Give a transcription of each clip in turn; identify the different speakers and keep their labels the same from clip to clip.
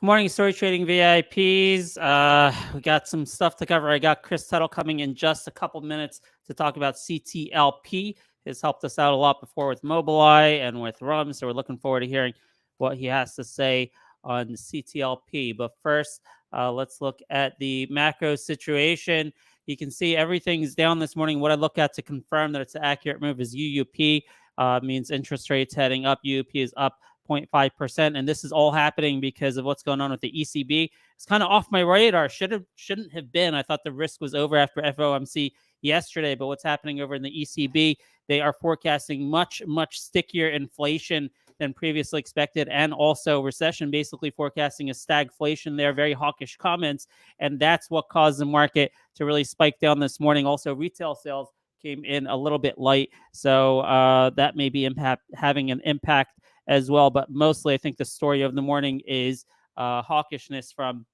Speaker 1: Good morning, Story Trading VIPs. We got some stuff to cover. I got Kris Tuttle coming in just a couple minutes to talk about CTLP. He's helped us out a lot before with MBLY and with RUM, so we're looking forward to hearing what he has to say on CTLP. But first, let's look at the macro situation. You can see everything's down this morning. What I look at to confirm that it's an accurate move is UUP. Means interest rates heading up. UUP is up 0.5%, and this is all happening because of what's going on with the ECB. It's kind of off my radar. Shouldn't have been. I thought the risk was over after FOMC yesterday, but what's happening over in the ECB? They are forecasting much stickier inflation than previously expected, and also recession, basically forecasting a stagflation there. Very hawkish comments, and that's what caused the market to really spike down this morning. Also, retail sales came in a little bit light, so that may be having an impact as well. But mostly, I think the story of the morning is hawkishness from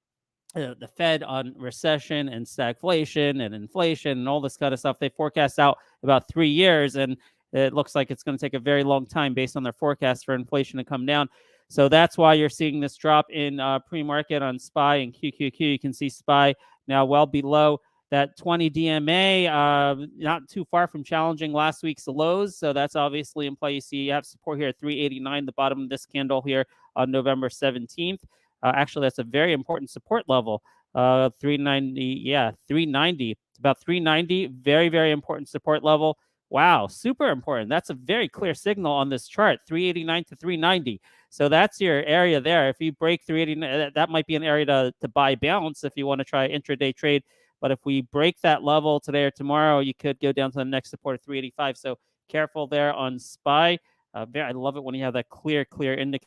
Speaker 1: the Fed on recession and stagflation and inflation and all this kind of stuff. They forecast out about 3 years, and it looks like it's going to take a very long time based on their forecast for inflation to come down. So that's why you're seeing this drop in pre-market on SPY and QQQ. You can see SPY now well below that 20 DMA, not too far from challenging last week's lows. So that's obviously in play. You see you have support here at 389, the bottom of this candle here on November 17th. Actually, that's a very important support level. 390, yeah, 390. It's about 390. Very important support level. Wow, super important. That's a very clear signal on this chart, 389 to 390. So that's your area there. If you break 389, that might be an area to buy bounce if you want to try intraday trade. But if we break that level today or tomorrow, you could go down to the next support of 385. So careful there on SPY. I love it when you have that clear indicator.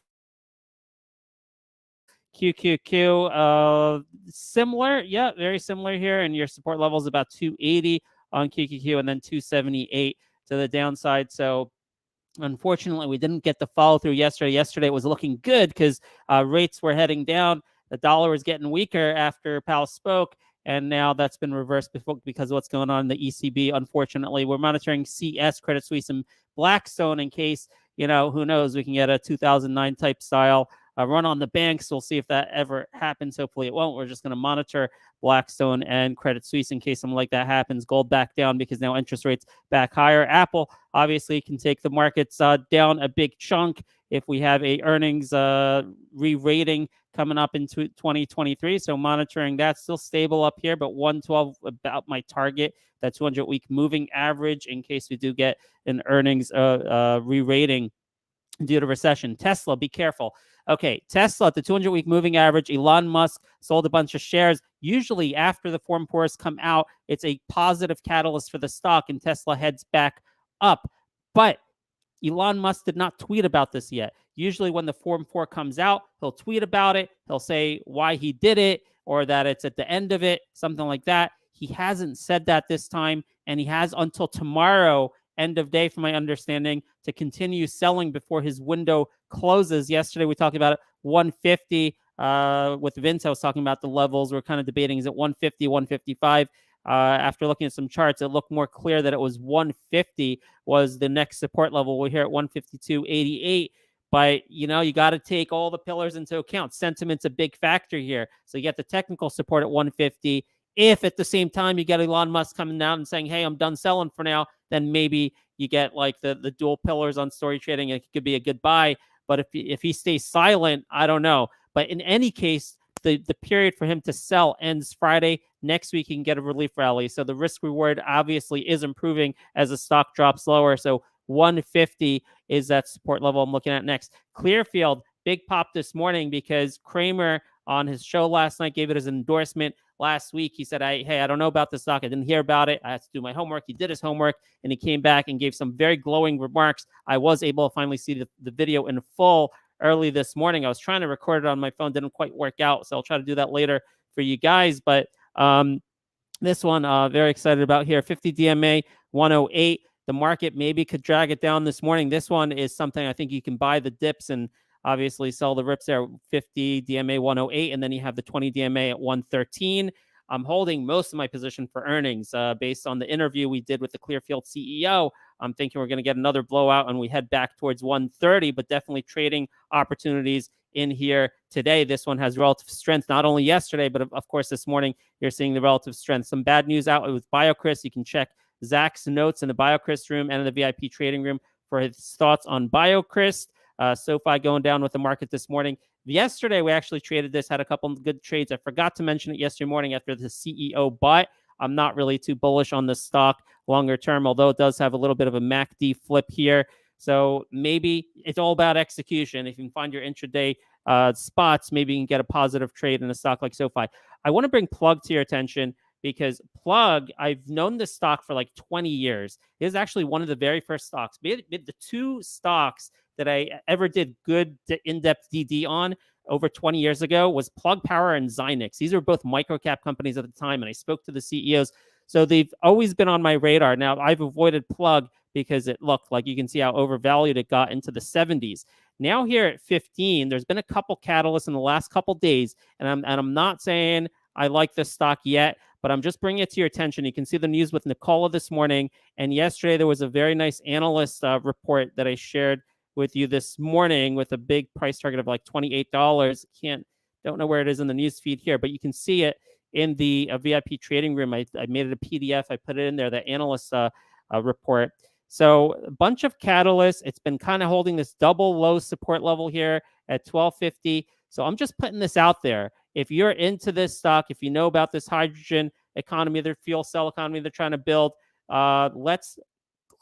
Speaker 1: QQQ, similar. Yeah, very similar here. And your support level is about 280 on QQQ and then 278 to the downside. So unfortunately, we didn't get the follow through yesterday. Yesterday it was looking good because rates were heading down. The dollar was getting weaker after Powell spoke. And now that's been reversed because of what's going on in the ECB. Unfortunately, we're monitoring CS, Credit Suisse, and Blackstone in case, who knows, we can get a 2009 type style run on the banks. We'll see if that ever happens. Hopefully it won't. We're just going to monitor Blackstone and Credit Suisse in case something like that happens. Gold back down because now interest rates back higher. Apple obviously can take the markets down a big chunk if we have a earnings re-rating coming up into 2023. So monitoring that, still stable up here, but 112 about my target, that 200-week moving average in case we do get an earnings re-rating due to recession. Tesla, be careful. Okay, Tesla at the 200-week moving average. Elon Musk sold a bunch of shares. Usually after the form fours come out, it's a positive catalyst for the stock and Tesla heads back up. But Elon Musk did not tweet about this yet. Usually when the Form 4 comes out, he'll tweet about it. He'll say why he did it or that it's at the end of it, something like that. He hasn't said that this time, and he has until tomorrow, end of day, from my understanding, to continue selling before his window closes. Yesterday we talked about it, 150. With Vince, I was talking about the levels. We're kind of debating, is it 150, 155? After looking at some charts, it looked more clear that it was 150 was the next support level. We're here at 152.88. But, you got to take all the pillars into account. Sentiment's a big factor here. So you get the technical support at 150. If at the same time you get Elon Musk coming out and saying, hey, I'm done selling for now, then maybe you get like the dual pillars on story trading. It could be a good buy. But if he stays silent, I don't know. But in any case, the period for him to sell ends Friday. Next week, he can get a relief rally. So the risk reward obviously is improving as the stock drops lower. So 150 is that support level I'm looking at next. Clearfield, big pop this morning because Cramer on his show last night gave it as an endorsement. Last week, he said, hey, I don't know about this stock. I didn't hear about it. I had to do my homework. He did his homework, and he came back and gave some very glowing remarks. I was able to finally see the video in full early this morning. I was trying to record it on my phone. Didn't quite work out, so I'll try to do that later for you guys. But this one, very excited about here. 50 DMA, 108. The market maybe could drag it down this morning. This one is something I think you can buy the dips and obviously sell the rips there. 50 DMA 108, and then you have the 20 DMA at 113. I'm holding most of my position for earnings based on the interview we did with the Clearfield CEO. I'm thinking we're going to get another blowout and we head back towards 130, but definitely trading opportunities in here today. This one has relative strength, not only yesterday, but of course this morning you're seeing the relative strength. Some bad news out with BioCris. You can check Zach's notes in the BioCris room and in the VIP trading room for his thoughts on BioCris. SOFI going down with the market this morning. Yesterday, we actually traded this, had a couple of good trades. I forgot to mention it yesterday morning after the CEO, but I'm not really too bullish on the stock longer term, although it does have a little bit of a MACD flip here. So maybe it's all about execution. If you can find your intraday spots, maybe you can get a positive trade in a stock like SOFI. I want to bring Plug to your attention because Plug, I've known this stock for like 20 years. It is actually one of the very first stocks. The two stocks that I ever did good in-depth DD on over 20 years ago was Plug Power and Zynex. These were both microcap companies at the time, and I spoke to the CEOs. So they've always been on my radar. Now, I've avoided Plug because it looked like you can see how overvalued it got into the 70s. Now here at 15, there's been a couple catalysts in the last couple days, and I'm not saying I like this stock yet, but I'm just bringing it to your attention. You can see the news with Nicola this morning, and yesterday there was a very nice analyst report that I shared with you this morning with a big price target of like $28. Don't know where it is in the news feed here, but you can see it in the VIP trading room. I made it a PDF. I put it in there, the analyst report. So a bunch of catalysts. It's been kind of holding this double low support level here at 1250. So I'm just putting this out there. If you're into this stock, if you know about this hydrogen economy, their fuel cell economy they're trying to build, let's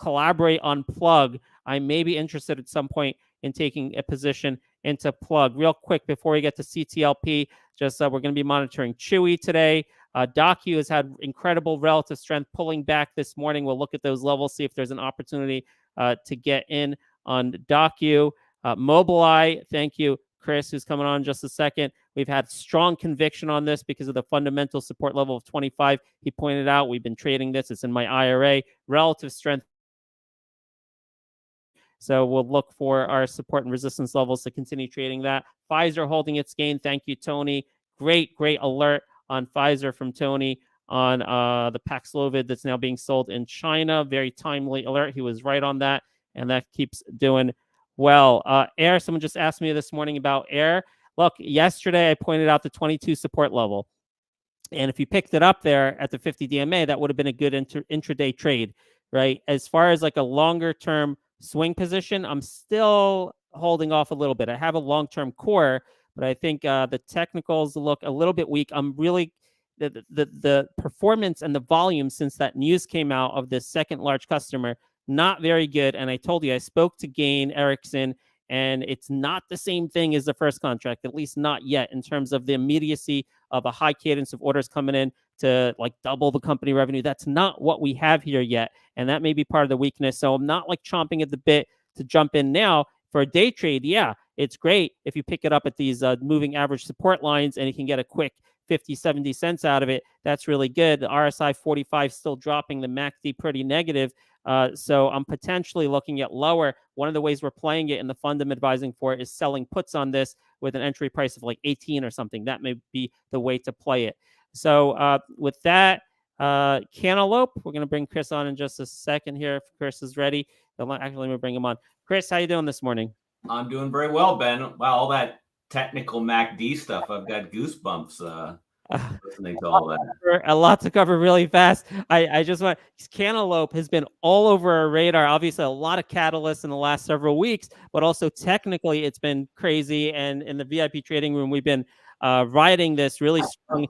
Speaker 1: collaborate on Plug. I may be interested at some point in taking a position into Plug. Real quick before we get to CTLP, just we're going to be monitoring Chewy today. DOCU has had incredible relative strength pulling back this morning. We'll look at those levels, see if there's an opportunity to get in on DOCU. MBLY, thank you, Kris, who's coming on in just a second. We've had strong conviction on this because of the fundamental support level of 25. He pointed out we've been trading this. It's in my IRA. Relative strength. So we'll look for our support and resistance levels to continue trading that. Pfizer holding its gain. Thank you, Tony. Great alert on Pfizer from Tony on the Paxlovid that's now being sold in China. Very timely alert. He was right on that, and that keeps doing well. Air, someone just asked me this morning about Air. Look, yesterday I pointed out the 22 support level. And if you picked it up there at the 50 DMA, that would have been a good intraday trade, right? As far as like a longer term swing position, I'm still holding off a little bit. I have a long-term core, but I think the technicals look a little bit weak. I'm really the performance and the volume since that news came out of this second large customer, not very good. And I told you, I spoke to Gain Erickson, and it's not the same thing as the first contract, at least not yet, in terms of the immediacy of a high cadence of orders coming in to like double the company revenue. That's not what we have here yet. And that may be part of the weakness. So I'm not like chomping at the bit to jump in now. For a day trade, yeah, it's great if you pick it up at these moving average support lines and you can get a quick 50, 70 cents out of it. That's really good. The RSI 45 still dropping, the MACD pretty negative. So I'm potentially looking at lower. One of the ways we're playing it in the fund I'm advising for is selling puts on this with an entry price of like 18 or something. That may be the way to play it. So with that, Cantaloupe, we're going to bring Kris on in just a second here if Kris is ready. Actually, let me bring him on. Kris, how you doing this morning?
Speaker 2: I'm doing very well, Ben. Wow, all that technical MACD stuff. I've got goosebumps listening to all that.
Speaker 1: A lot to cover really fast. I just want, Cantaloupe has been all over our radar. Obviously, a lot of catalysts in the last several weeks, but also technically it's been crazy. And in the VIP trading room, we've been riding this really strong.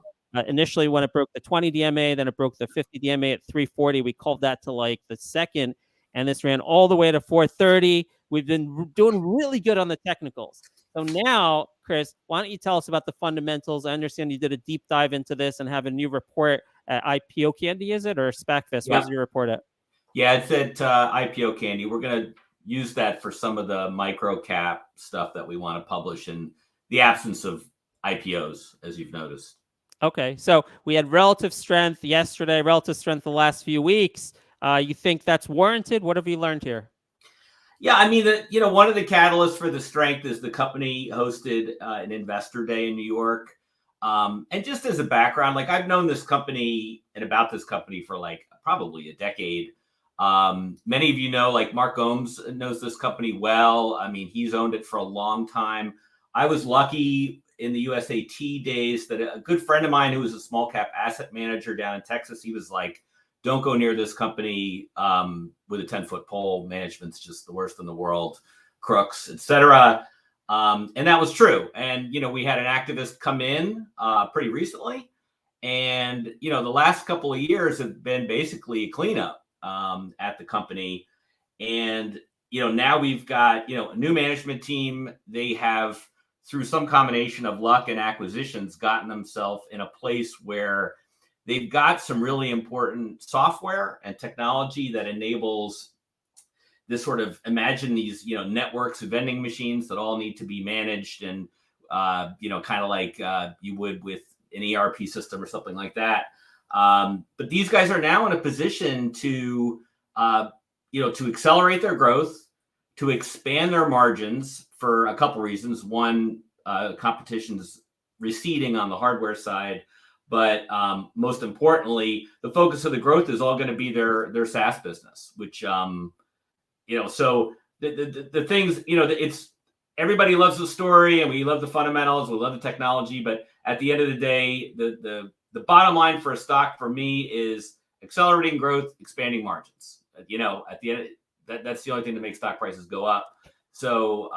Speaker 1: Initially, when it broke the 20 DMA, then it broke the 50 DMA at 340. We called that to like the second, and this ran all the way to 430. We've been doing really good on the technicals. So now, Kris, why don't you tell us about the fundamentals? I understand you did a deep dive into this and have a new report at IPO Candy, is it, or SPACfest?
Speaker 2: Yeah.
Speaker 1: Where's your report at?
Speaker 2: Yeah, it's at IPO Candy. We're going to use that for some of the micro cap stuff that we want to publish in the absence of IPOs, as you've noticed.
Speaker 1: Okay, so we had relative strength yesterday, relative strength the last few weeks. You think that's warranted? What have you learned here?
Speaker 2: Yeah, I mean, one of the catalysts for the strength is the company hosted an investor day in New York. And just as a background, like I've known this company and about this company for like probably a decade. Many of you know, like Mark Gomes knows this company well. I mean, he's owned it for a long time. I was lucky in the USAT days that a good friend of mine who was a small cap asset manager down in Texas, he was like, don't go near this company with a 10-foot pole. Management's just the worst in the world, crooks, etc. And that was true. And, we had an activist come in pretty recently. And, the last couple of years have been basically a cleanup at the company. And, now we've got, a new management team. They have, through some combination of luck and acquisitions, gotten themselves in a place where they've got some really important software and technology that enables this sort of, imagine these, networks of vending machines that all need to be managed and, kind of like you would with an ERP system or something like that. But these guys are now in a position to, to accelerate their growth, to expand their margins for a couple reasons. One, competition's receding on the hardware side, but most importantly, the focus of the growth is all going to be their SaaS business, which, so the things, it's, everybody loves the story and we love the fundamentals, we love the technology, but at the end of the day, the bottom line for a stock for me is accelerating growth, expanding margins. At the end, that's the only thing that makes stock prices go up. So,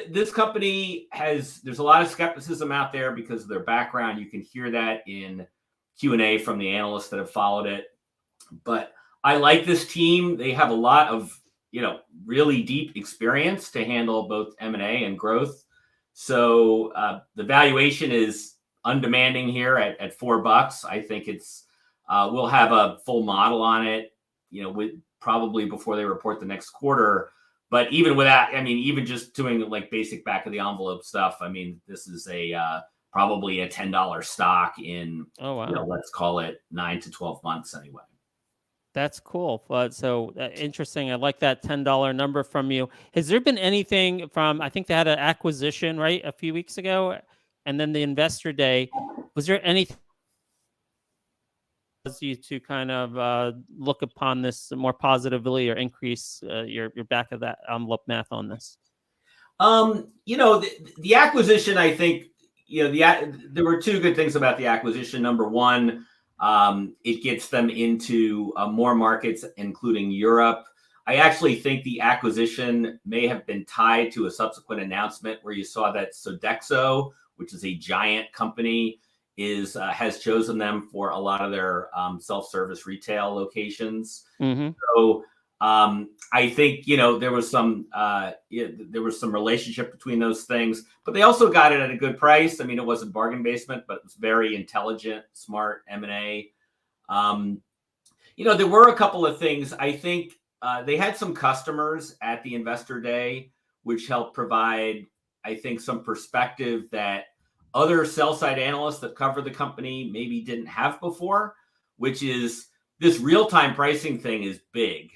Speaker 2: this company there's a lot of skepticism out there because of their background. You can hear that in Q&A from the analysts that have followed it. But I like this team. They have a lot of, really deep experience to handle both M&A and growth. So the valuation is undemanding here at $4. I think it's, we'll have a full model on it, with probably before they report the next quarter. But even with that, even just doing like basic back of the envelope stuff, this is probably a $10 stock in, let's call it 9 to 12 months anyway.
Speaker 1: That's cool. So interesting. I like that $10 number from you. Has there been anything from, I think they had an acquisition, right, a few weeks ago, and then the investor day. Was there anything you to kind of look upon this more positively or increase your back of that envelope math on this?
Speaker 2: The acquisition, I think, there were two good things about the acquisition. Number one, it gets them into more markets, including Europe. I actually think the acquisition may have been tied to a subsequent announcement where you saw that Sodexo, which is a giant company, has chosen them for a lot of their self-service retail locations.
Speaker 1: Mm-hmm.
Speaker 2: So I think there was some relationship between those things, but they also got it at a good price. It wasn't bargain basement, but it was very intelligent, smart M&A. There were a couple of things. I think they had some customers at the investor day, which helped provide, I think, some perspective that other sell-side analysts that cover the company maybe didn't have before, which is this real-time pricing thing is big,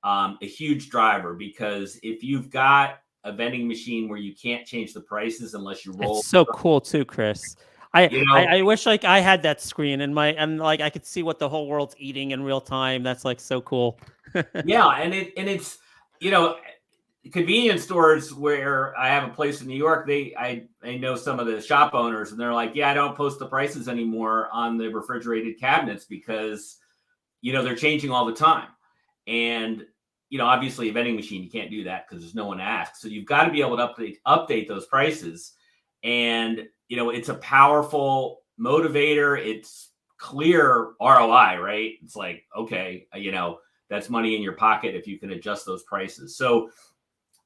Speaker 2: a huge driver, because if you've got a vending machine where you can't change the prices unless you roll.
Speaker 1: It's so cool too, Kris. I wish like I had that screen and like I could see what the whole world's eating in real time. That's like so cool.
Speaker 2: Yeah, and it's convenience stores where I have a place in New York, I know some of the shop owners, and they're like, yeah, I don't post the prices anymore on the refrigerated cabinets because, they're changing all the time. And, obviously a vending machine, you can't do that because there's no one to ask. So you've got to be able to update those prices. And, it's a powerful motivator. It's clear ROI, right? It's like, okay, that's money in your pocket if you can adjust those prices. So,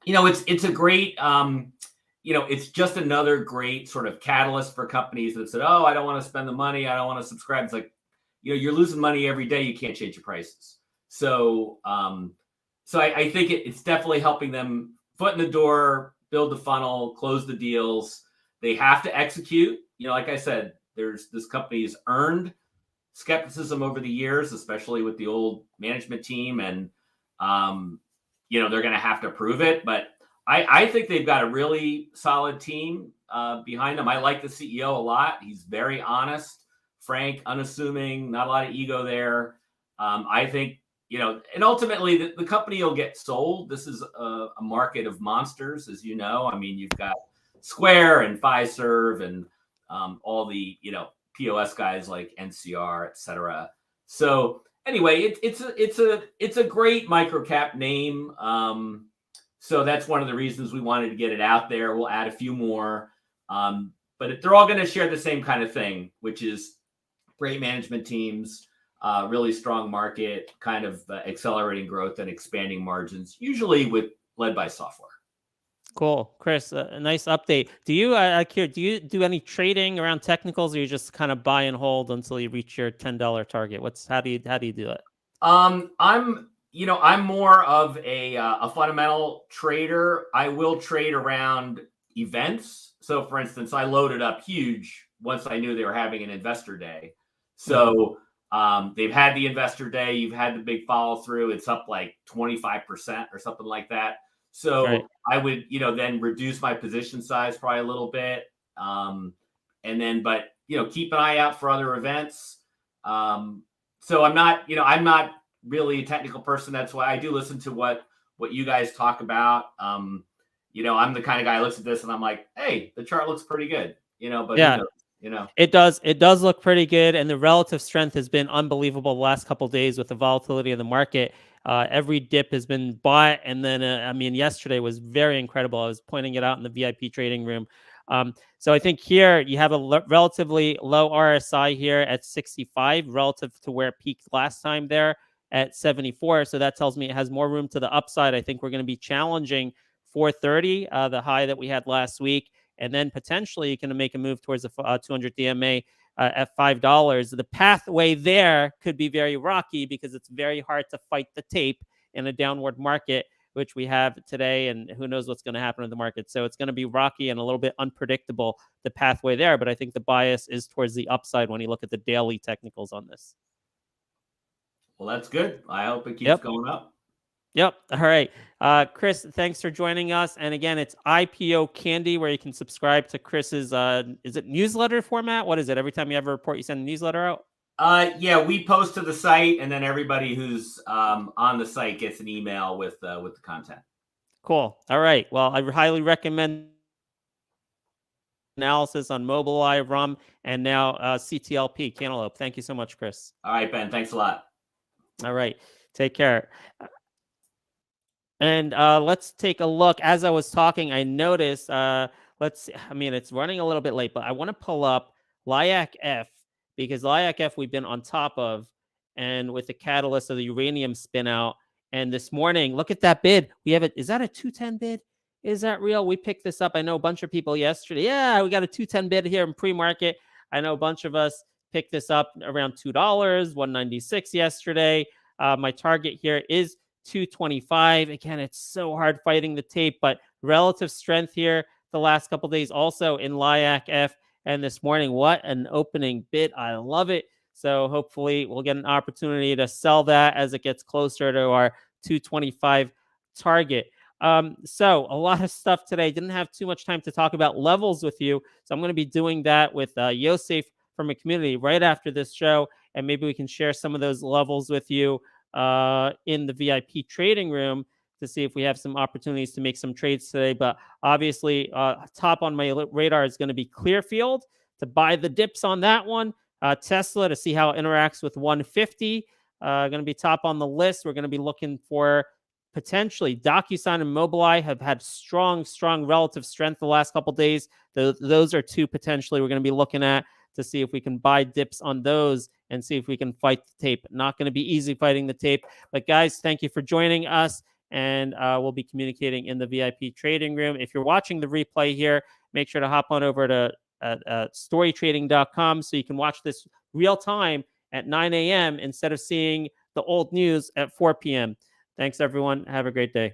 Speaker 2: it's a great, it's just another great sort of catalyst for companies that said, oh, I don't want to spend the money. I don't want to subscribe. It's like, you're losing money every day. You can't change your prices. So, I think it's definitely helping them foot in the door, build the funnel, close the deals. They have to execute. Like I said, this company's earned skepticism over the years, especially with the old management team. And, they're going to have to prove it. But I think they've got a really solid team behind them. I like the CEO a lot. He's very honest, frank, unassuming, not a lot of ego there. I think, and ultimately the company will get sold. This is a market of monsters, as you know. You've got Square and Fiserv and all the POS guys like NCR, etc. So anyway, it's a great microcap name. So that's one of the reasons we wanted to get it out there. We'll add a few more, but they're all going to share the same kind of thing, which is great management teams, really strong market, kind of accelerating growth and expanding margins, usually led by software.
Speaker 1: Cool, Kris. A nice update. Do you, do you do any trading around technicals, or you just kind of buy and hold until you reach your $10 target? How do you do it?
Speaker 2: I'm more of a fundamental trader. I will trade around events. So, for instance, I loaded up huge once I knew they were having an investor day. So they've had the investor day. You've had the big follow through. It's up like 25% or something like that. So I would, then reduce my position size probably a little bit. And then, but, keep an eye out for other events. So I'm not really a technical person. That's why I do listen to what you guys talk about. I'm the kind of guy who looks at this and I'm like, hey, the chart looks pretty good, but
Speaker 1: yeah. It does look pretty good, and the relative strength has been unbelievable the last couple of days with the volatility of the market. Every dip has been bought, and then yesterday was very incredible. I was pointing it out in the VIP trading room. So I think here you have a relatively low RSI here at 65 relative to where it peaked last time there at 74. So that tells me it has more room to the upside. I think we're going to be challenging 430, the high that we had last week. And then potentially you can make a move towards the 200 DMA at $5. The pathway there could be very rocky because it's very hard to fight the tape in a downward market, which we have today. And who knows what's going to happen in the market. So it's going to be rocky and a little bit unpredictable, the pathway there. But I think the bias is towards the upside when you look at the daily technicals on this.
Speaker 2: Well, that's good. I hope it keeps going up.
Speaker 1: Yep. All right. Kris, thanks for joining us. And again, it's IPO Candy, where you can subscribe to Kris's, is it newsletter format? What is it? Every time you have a report, you send a newsletter out?
Speaker 2: Yeah, we post to the site, and then everybody who's on the site gets an email with the content.
Speaker 1: Cool. All right. Well, I highly recommend analysis on MobileEye, RUM, and now CTLP, Cantaloupe. Thank you so much, Kris.
Speaker 2: All right, Ben. Thanks a lot.
Speaker 1: All right. Take care. And let's take a look. As I was talking, I noticed, it's running a little bit late, but I want to pull up LIACF, because LIACF we've been on top of, and with the catalyst of the uranium spin out. And this morning, look at that bid. We have it. Is that a 210 bid? Is that real? We picked this up. I know a bunch of people yesterday. Yeah, we got a 210 bid here in pre-market. I know a bunch of us picked this up around $2, 196 yesterday. My target here is 225. Again, it's so hard fighting the tape, but relative strength here the last couple of days also in LIACF. And this morning, what an opening bid. I love it. So hopefully we'll get an opportunity to sell that as it gets closer to our 225 target. So a lot of stuff today. Didn't have too much time to talk about levels with you. So I'm going to be doing that with Yosef from a community right after this show. And maybe we can share some of those levels with you in the VIP trading room to see if we have some opportunities to make some trades today. But obviously, top on my radar is going to be Clearfield to buy the dips on that one. Tesla to see how it interacts with 150. Going to be top on the list. We're going to be looking for potentially DocuSign and MobileEye have had strong relative strength the last couple of days. Those are two potentially we're going to be looking at to see if we can buy dips on those and see if we can fight the tape. Not going to be easy fighting the tape. But guys, thank you for joining us. And we'll be communicating in the VIP trading room. If you're watching the replay here, make sure to hop on over to StoryTrading.com so you can watch this real time at 9 a.m. instead of seeing the old news at 4 p.m. Thanks, everyone. Have a great day.